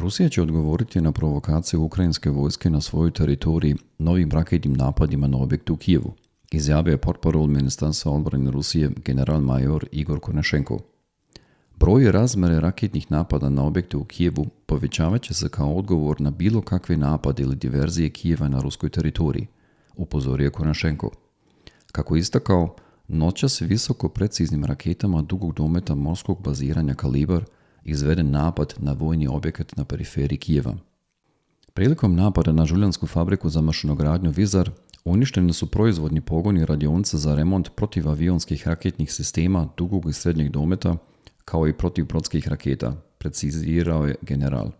Rusija će odgovoriti na provokaciju ukrajinske vojske na svojoj teritoriji novim raketnim napadima na objekte u Kijevu, izjavio je portparol Ministarstva odbrane Rusije general-major Igor Konashenkov. Broj i razmere raketnih napada na objekte u Kijevu povećavat će se kao odgovor na bilo kakve napade ili diverzije Kijeva na ruskoj teritoriji, upozorio Konashenkov. Kako istakao, noćas visoko preciznim raketama dugog dometa morskog baziranja Kalibar izveden napad na vojni objekat na periferiji Kijeva. Prilikom napada na žuljansku fabriku za mašinogradnju Vizar uništeni su proizvodni pogoni radionice za remont protivavionskih raketnih sistema dugog i srednjeg dometa, kao i protivbrodskih raketa, precizirao je general.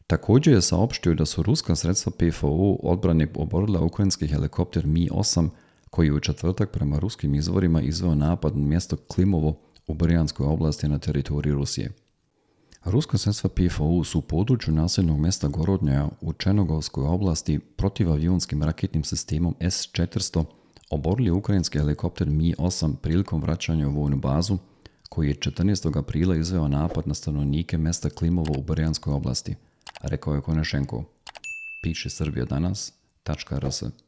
Također je saopštio da su ruska sredstva PFO odbrane oborila ukrajinski helikopter Mi-8, koji je u četvrtak prema ruskim izvorima izveo napad na mjesto Klimovo u Brjanskoj oblasti na teritoriji Rusije. Ruska sredstva PFO su u području naseljnog mjesta Gorodnjaja u Černogovskoj oblasti protivavionskim raketnim sistemom S-400 oborili ukrajinski helikopter Mi-8 prilikom vraćanja u vojnu bazu, koji je 14. aprila izveo napad na stanovnike mjesta Klimovo u Brjanskoj oblasti, rekao je Konashenkov. Piše Srbija danas.rs